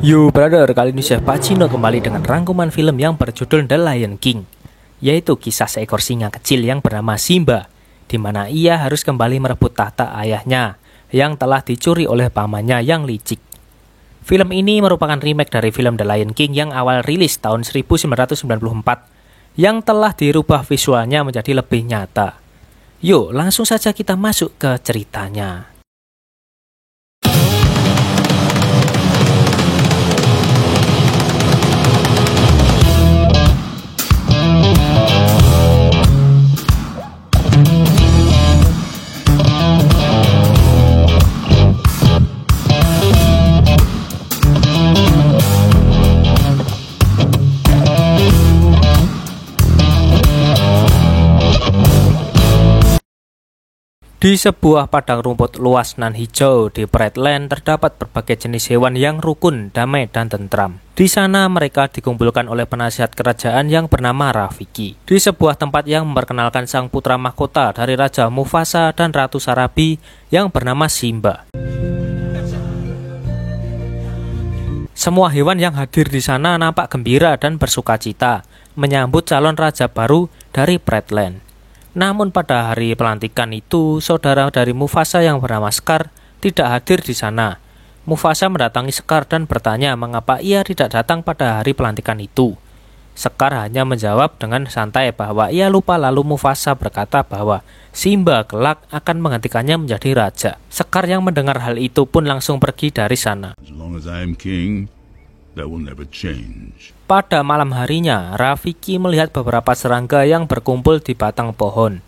Yo brother, kali ini Chef Pacino kembali dengan rangkuman film yang berjudul The Lion King, yaitu kisah seekor singa kecil yang bernama Simba, di mana ia harus kembali merebut tahta ayahnya yang telah dicuri oleh pamannya yang licik. Film ini merupakan remake dari film The Lion King yang awal rilis tahun 1994, yang telah dirubah visualnya menjadi lebih nyata. Yuk, langsung saja kita masuk ke ceritanya. Di sebuah padang rumput luas nan hijau di Predland terdapat berbagai jenis hewan yang rukun, damai, dan tentram. Di sana mereka dikumpulkan oleh penasihat kerajaan yang bernama Rafiki. Di sebuah tempat yang memperkenalkan sang putra mahkota dari Raja Mufasa dan Ratu Sarabi yang bernama Simba. Semua hewan yang hadir di sana nampak gembira dan bersukacita menyambut calon raja baru dari Predland. Namun pada hari pelantikan itu, saudara dari Mufasa yang bernama Scar tidak hadir di sana. Mufasa mendatangi Scar dan bertanya mengapa ia tidak datang pada hari pelantikan itu. Scar hanya menjawab dengan santai bahwa ia lupa, lalu Mufasa berkata bahwa Simba kelak akan menggantikannya menjadi raja. Scar yang mendengar hal itu pun langsung pergi dari sana. As long as I am king, that will never change. Pada malam harinya, Rafiki melihat beberapa serangga yang berkumpul di batang pohon.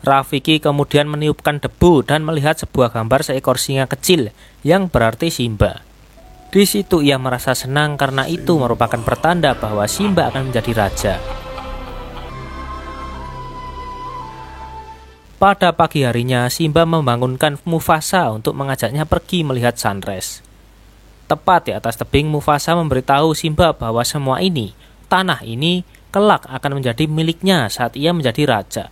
Rafiki kemudian meniupkan debu dan melihat sebuah gambar seekor singa kecil yang berarti Simba. Di situ ia merasa senang karena itu merupakan pertanda bahwa Simba akan menjadi raja. Pada pagi harinya, Simba membangunkan Mufasa untuk mengajaknya pergi melihat sunrise. Tepat di atas tebing, Mufasa memberitahu Simba bahwa semua ini, tanah ini, kelak akan menjadi miliknya saat ia menjadi raja.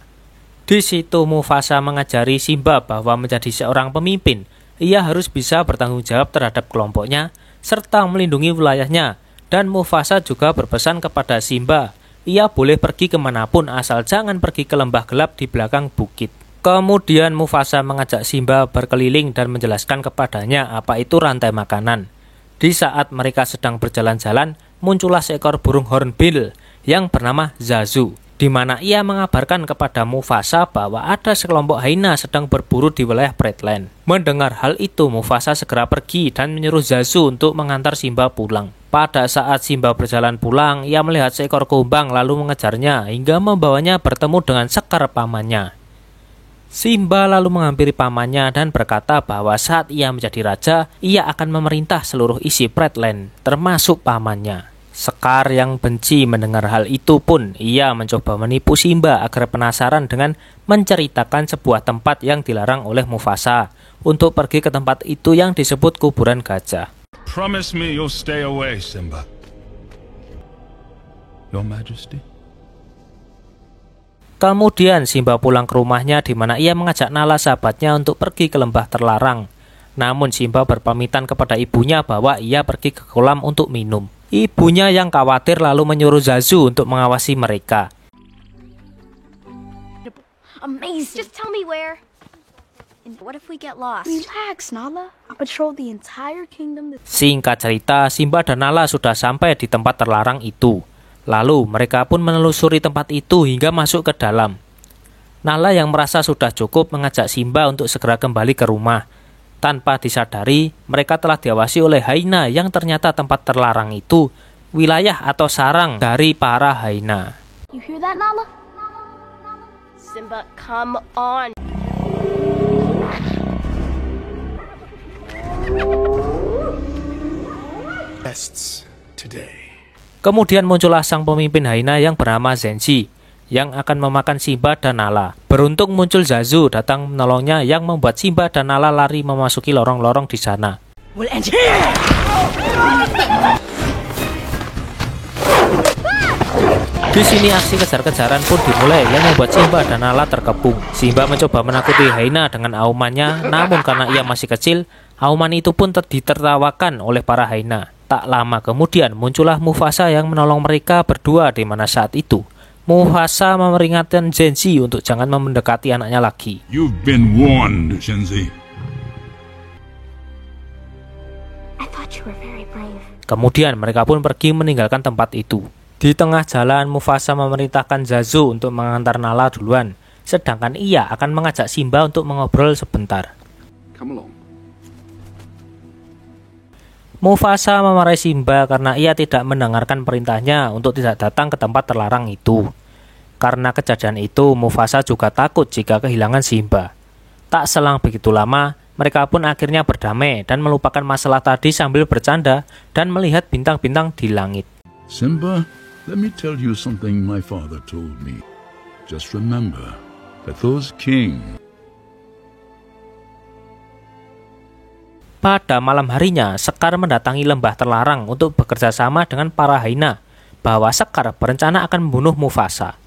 Di situ Mufasa mengajari Simba bahwa menjadi seorang pemimpin, ia harus bisa bertanggung jawab terhadap kelompoknya, serta melindungi wilayahnya. Dan Mufasa juga berpesan kepada Simba, ia boleh pergi kemanapun asal jangan pergi ke lembah gelap di belakang bukit. Kemudian Mufasa mengajak Simba berkeliling dan menjelaskan kepadanya apa itu rantai makanan. Di saat mereka sedang berjalan-jalan, muncullah seekor burung hornbill yang bernama Zazu, di mana ia mengabarkan kepada Mufasa bahwa ada sekelompok hyena sedang berburu di wilayah Predland. Mendengar hal itu, Mufasa segera pergi dan menyuruh Zazu untuk mengantar Simba pulang. Pada saat Simba berjalan pulang, ia melihat seekor kumbang lalu mengejarnya hingga membawanya bertemu dengan Scar pamannya. Simba lalu menghampiri pamannya dan berkata bahwa saat ia menjadi raja, ia akan memerintah seluruh isi Predland, termasuk pamannya. Scar yang benci mendengar hal itu pun, ia mencoba menipu Simba agar penasaran dengan menceritakan sebuah tempat yang dilarang oleh Mufasa untuk pergi ke tempat itu yang disebut kuburan gajah. Promise me you'll stay away, Simba. Your Majesty. Kemudian Simba pulang ke rumahnya di mana ia mengajak Nala sahabatnya untuk pergi ke lembah terlarang. Namun Simba berpamitan kepada ibunya bahwa ia pergi ke kolam untuk minum. Ibunya yang khawatir lalu menyuruh Zazu untuk mengawasi mereka. Amazing. Just tell me where. And what if we get lost? Relax, Nala. I'll patrol the entire kingdom. Singkat cerita, Simba dan Nala sudah sampai di tempat terlarang itu. Lalu mereka pun menelusuri tempat itu hingga masuk ke dalam. Nala yang merasa sudah cukup mengajak Simba untuk segera kembali ke rumah. Tanpa disadari, mereka telah diawasi oleh hyena yang ternyata tempat terlarang itu wilayah atau sarang dari para hyena. You hear that, Nala? Simba, come on. Tests today. Kemudian muncullah sang pemimpin hyena yang bernama Zenzi, yang akan memakan Simba dan Nala. Beruntung muncul Zazu datang menolongnya yang membuat Simba dan Nala lari memasuki lorong-lorong di sana. We'll end here. Di sini aksi kejar-kejaran pun dimulai yang membuat Simba dan Nala terkepung. Simba mencoba menakuti hyena dengan aumannya, namun karena ia masih kecil, auman itu pun ditertawakan oleh para hyena. Tak lama kemudian muncullah Mufasa yang menolong mereka berdua, di mana saat itu Mufasa memperingatkan Zenzi untuk jangan mendekati anaknya lagi. You've been warned, Shenzi. I thought you were very brave. Kemudian mereka pun pergi meninggalkan tempat itu. Di tengah jalan, Mufasa memerintahkan Zazu untuk mengantar Nala duluan, sedangkan ia akan mengajak Simba untuk mengobrol sebentar. Come along. Mufasa memarahi Simba karena ia tidak mendengarkan perintahnya untuk tidak datang ke tempat terlarang itu. Karena kejadian itu, Mufasa juga takut jika kehilangan Simba. Tak selang begitu lama, mereka pun akhirnya berdamai dan melupakan masalah tadi sambil bercanda dan melihat bintang-bintang di langit. Simba, let me tell you something my father told me. Just remember that those kings... Pada malam harinya, Sekar mendatangi lembah terlarang untuk bekerja sama dengan para hyena bahwa Sekar berencana akan membunuh Mufasa.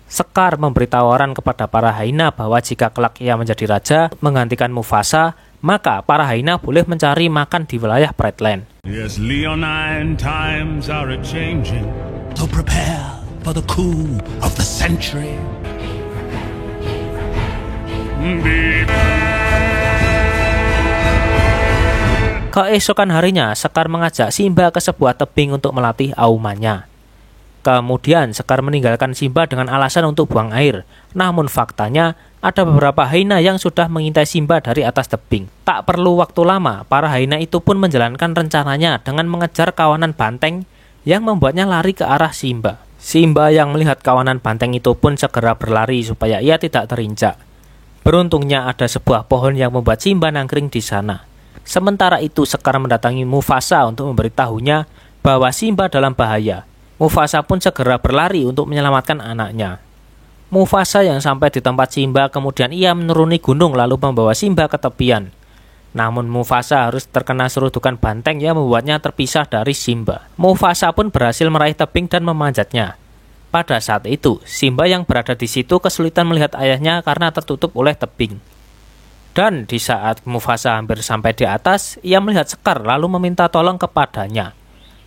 Sekar memberi tawaran kepada para hyena bahwa jika kelak ia menjadi raja menggantikan Mufasa, maka para hyena boleh mencari makan di wilayah Brightland. Yes, leonine times are a-changing. So prepare for the coup of the century. Keesokan harinya, Sekar mengajak Simba ke sebuah tebing untuk melatih aumannya. Kemudian, Sekar meninggalkan Simba dengan alasan untuk buang air. Namun faktanya, ada beberapa hyena yang sudah mengintai Simba dari atas tebing. Tak perlu waktu lama, para hyena itu pun menjalankan rencananya dengan mengejar kawanan banteng yang membuatnya lari ke arah Simba. Simba yang melihat kawanan banteng itu pun segera berlari supaya ia tidak terinjak. Beruntungnya ada sebuah pohon yang membuat Simba nangkring di sana. Sementara itu, Sekar mendatangi Mufasa untuk memberitahunya bahwa Simba dalam bahaya. Mufasa pun segera berlari untuk menyelamatkan anaknya. Mufasa yang sampai di tempat Simba, kemudian ia menuruni gunung lalu membawa Simba ke tepian. Namun Mufasa harus terkena serudukan banteng yang membuatnya terpisah dari Simba. Mufasa pun berhasil meraih tebing dan memanjatnya. Pada saat itu, Simba yang berada di situ kesulitan melihat ayahnya karena tertutup oleh tebing. Dan di saat Mufasa hampir sampai di atas, ia melihat Sekar lalu meminta tolong kepadanya.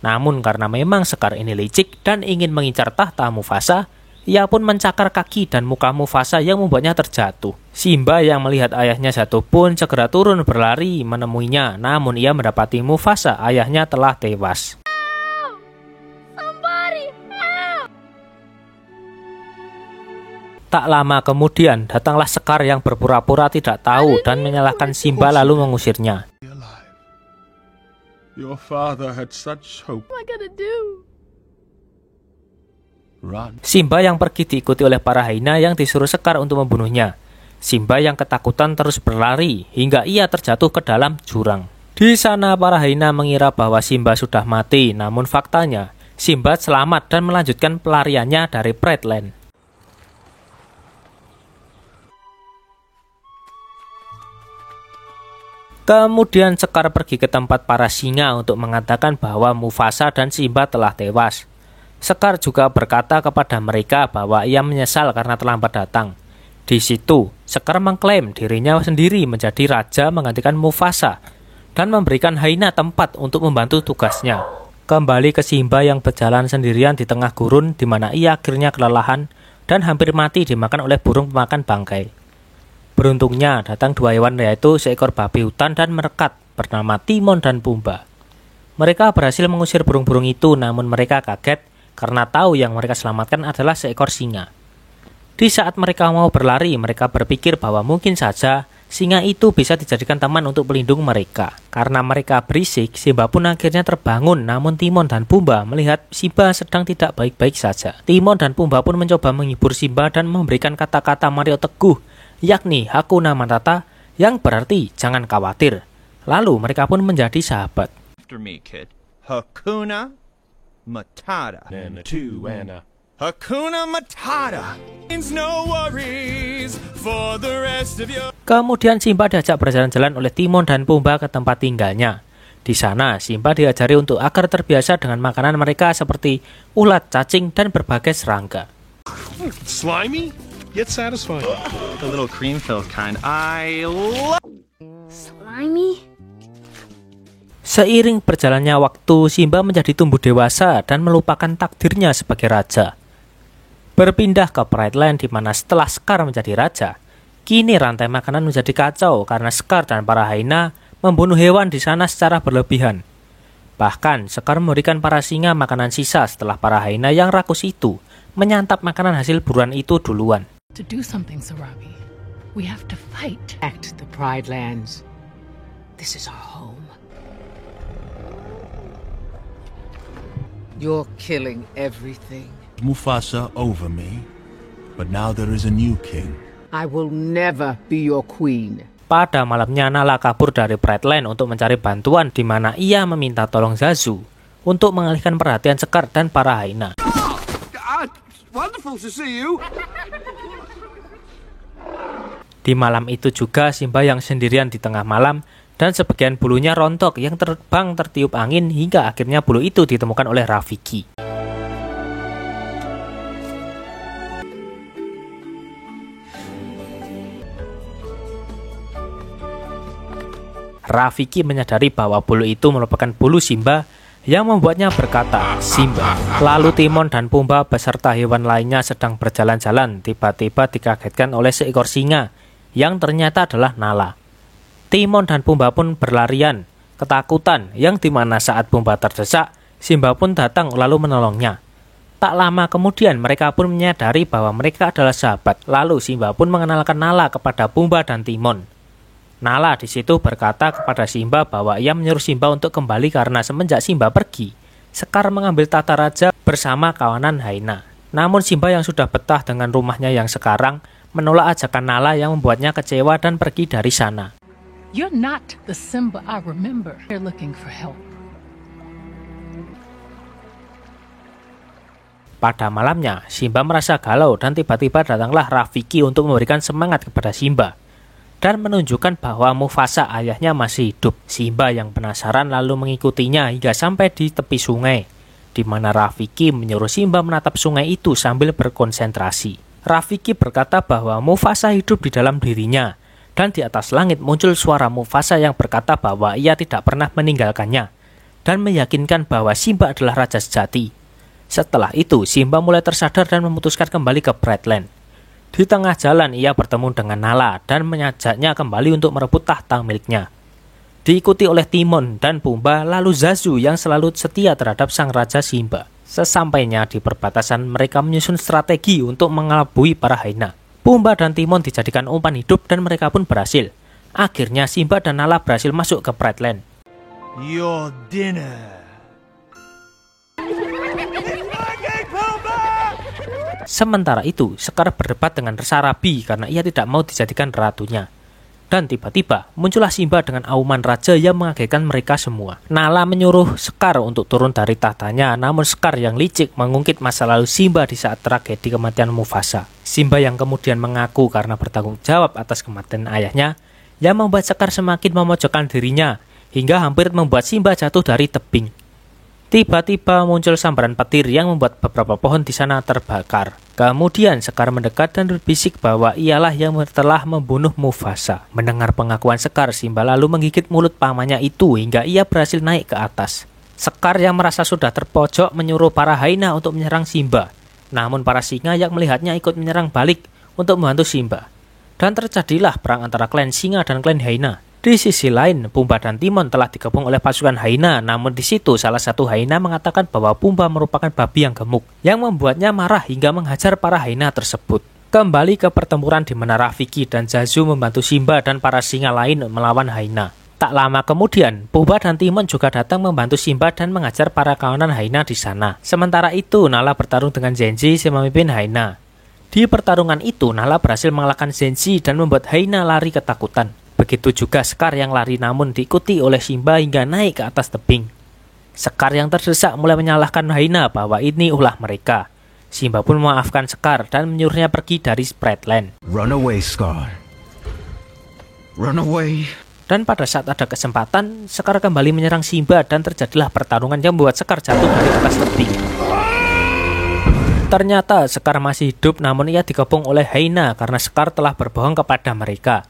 Namun karena memang Sekar ini licik dan ingin mengincar tahta Mufasa, ia pun mencakar kaki dan muka Mufasa yang membuatnya terjatuh. Simba yang melihat ayahnya jatuh pun segera turun berlari menemuinya, namun ia mendapati Mufasa ayahnya telah tewas. Tak lama kemudian, datanglah Sekar yang berpura-pura tidak tahu dan menyalahkan Simba lalu mengusirnya. Your father had such hope. What am I gonna do? Run. Simba yang pergi diikuti oleh para hyena yang disuruh Sekar untuk membunuhnya. Simba yang ketakutan terus berlari hingga ia terjatuh ke dalam jurang. Di sana para hyena mengira bahwa Simba sudah mati, namun faktanya Simba selamat dan melanjutkan pelariannya dari Brightland. Kemudian Sekar pergi ke tempat para singa untuk mengatakan bahwa Mufasa dan Simba telah tewas. Sekar juga berkata kepada mereka bahwa ia menyesal karena terlambat datang. Di situ, Sekar mengklaim dirinya sendiri menjadi raja menggantikan Mufasa dan memberikan hyena tempat untuk membantu tugasnya. Kembali ke Simba yang berjalan sendirian di tengah gurun di mana ia akhirnya kelelahan dan hampir mati dimakan oleh burung pemakan bangkai. Beruntungnya datang dua hewan, yaitu seekor babi hutan dan merekat bernama Timon dan Pumba. Mereka berhasil mengusir burung-burung itu, namun mereka kaget karena tahu yang mereka selamatkan adalah seekor singa. Di saat mereka mau berlari, mereka berpikir bahwa mungkin saja singa itu bisa dijadikan teman untuk pelindung mereka. Karena mereka berisik, Simba pun akhirnya terbangun, namun Timon dan Pumba melihat Simba sedang tidak baik-baik saja. Timon dan Pumba pun mencoba menghibur Simba dan memberikan kata-kata Mario Teguh, yakni Hakuna Matata, yang berarti jangan khawatir. Lalu mereka pun menjadi sahabat. After me, kid. Hakuna Matata. And two, Anna. Hakuna Matata means no worries for the rest of your... Kemudian Simba diajak berjalan-jalan oleh Timon dan Pumba ke tempat tinggalnya. Di sana, Simba diajari untuk agar terbiasa dengan makanan mereka seperti ulat, cacing, dan berbagai serangga. Slimy, yet satisfying. The little cream-filled kind. I love... Slimy? Seiring berjalannya waktu, Simba menjadi tumbuh dewasa dan melupakan takdirnya sebagai raja. Berpindah ke Pride Land di mana setelah Scar menjadi raja, kini rantai makanan menjadi kacau karena Scar dan para hyena membunuh hewan di sana secara berlebihan. Bahkan, Scar memberikan para singa makanan sisa setelah para hyena yang rakus itu menyantap makanan hasil buruan itu duluan. To do something, Sarabi, we have to fight. Act the Pride Lands. This is our home. You're killing everything. Mufasa over me, but now there is a new king. I will never be your queen. Pada malamnya, Nala kabur dari Pride Land untuk mencari bantuan di mana ia meminta tolong Zazu untuk mengalihkan perhatian Scar dan para hyena. Wonderful to see you. Di malam itu juga Simba yang sendirian di tengah malam dan sebagian bulunya rontok yang terbang tertiup angin hingga akhirnya bulu itu ditemukan oleh Rafiki. Rafiki menyadari bahwa bulu itu merupakan bulu Simba yang membuatnya berkata, "Simba." Lalu Timon dan Pumba beserta hewan lainnya sedang berjalan-jalan, tiba-tiba dikagetkan oleh seekor singa yang ternyata adalah Nala. Timon dan Pumba pun berlarian, ketakutan, yang dimana saat Pumba terdesak, Simba pun datang lalu menolongnya. Tak lama kemudian mereka pun menyadari bahwa mereka adalah sahabat. Lalu Simba pun mengenalkan Nala kepada Pumba dan Timon. Nala di situ berkata kepada Simba bahwa ia menyuruh Simba untuk kembali karena semenjak Simba pergi, Scar mengambil tata raja bersama kawanan hyena. Namun Simba yang sudah betah dengan rumahnya yang sekarang menolak ajakan Nala yang membuatnya kecewa dan pergi dari sana. You're not the Simba I remember. You're looking for help. Pada malamnya, Simba merasa galau dan tiba-tiba datanglah Rafiki untuk memberikan semangat kepada Simba dan menunjukkan bahwa Mufasa ayahnya masih hidup. Simba yang penasaran lalu mengikutinya hingga sampai di tepi sungai, di mana Rafiki menyuruh Simba menatap sungai itu sambil berkonsentrasi. Rafiki berkata bahwa Mufasa hidup di dalam dirinya, dan di atas langit muncul suara Mufasa yang berkata bahwa ia tidak pernah meninggalkannya, dan meyakinkan bahwa Simba adalah raja sejati. Setelah itu, Simba mulai tersadar dan memutuskan kembali ke Pride Land. Di tengah jalan ia bertemu dengan Nala dan mengajaknya kembali untuk merebut tahta miliknya. Diikuti oleh Timon dan Pumba, lalu Zazu yang selalu setia terhadap sang raja Simba. Sesampainya di perbatasan, mereka menyusun strategi untuk mengelabui para hyena. Pumba dan Timon dijadikan umpan hidup dan mereka pun berhasil. Akhirnya Simba dan Nala berhasil masuk ke Pride Land. Your dinner. Sementara itu, Scar berdebat dengan Sarabi karena ia tidak mau dijadikan ratunya. Dan tiba-tiba, muncullah Simba dengan auman raja yang mengagetkan mereka semua. Nala menyuruh Scar untuk turun dari tahtanya, namun Scar yang licik mengungkit masa lalu Simba di saat tragedi kematian Mufasa. Simba yang kemudian mengaku karena bertanggung jawab atas kematian ayahnya, yang membuat Scar semakin memojokkan dirinya, hingga hampir membuat Simba jatuh dari tebing. Tiba-tiba muncul sambaran petir yang membuat beberapa pohon di sana terbakar. Kemudian Scar mendekat dan berbisik bahwa ialah yang telah membunuh Mufasa. Mendengar pengakuan Scar, Simba lalu menggigit mulut pamannya itu hingga ia berhasil naik ke atas. Scar yang merasa sudah terpojok menyuruh para hyena untuk menyerang Simba. Namun para singa yang melihatnya ikut menyerang balik untuk membantu Simba. Dan terjadilah perang antara klan singa dan klan hyena. Di sisi lain, Pumba dan Timon telah digabung oleh pasukan hyena, namun di situ salah satu hyena mengatakan bahwa Pumba merupakan babi yang gemuk, yang membuatnya marah hingga menghajar para hyena tersebut. Kembali ke pertempuran di mana Rafiki dan Zazu membantu Simba dan para singa lain melawan hyena. Tak lama kemudian, Pumba dan Timon juga datang membantu Simba dan mengajar para kawanan hyena di sana. Sementara itu, Nala bertarung dengan Zenzi, si pemimpin hyena. Di pertarungan itu, Nala berhasil mengalahkan Zenzi dan membuat hyena lari ketakutan. Begitu juga Scar yang lari namun diikuti oleh Simba hingga naik ke atas tebing. Scar yang terdesak mulai menyalahkan hyena bahwa ini ulah mereka. Simba pun memaafkan Scar dan menyuruhnya pergi dari Pride Land. Run away, Scar. Run away. Dan pada saat ada kesempatan, Scar kembali menyerang Simba dan terjadilah pertarungan yang membuat Scar jatuh dari atas tebing. Ternyata Scar masih hidup namun ia dikepung oleh hyena karena Scar telah berbohong kepada mereka.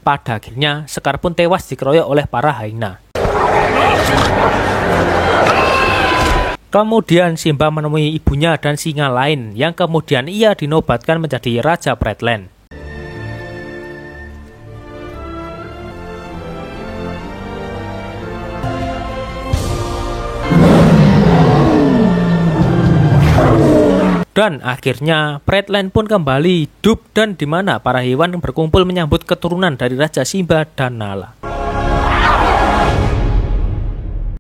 Pada akhirnya, Scar pun tewas dikeroyok oleh para hyena. Kemudian Simba menemui ibunya dan singa lain yang kemudian ia dinobatkan menjadi Raja Brightland. Dan akhirnya Brightland pun kembali hidup dan di mana para hewan berkumpul menyambut keturunan dari Raja Simba dan Nala.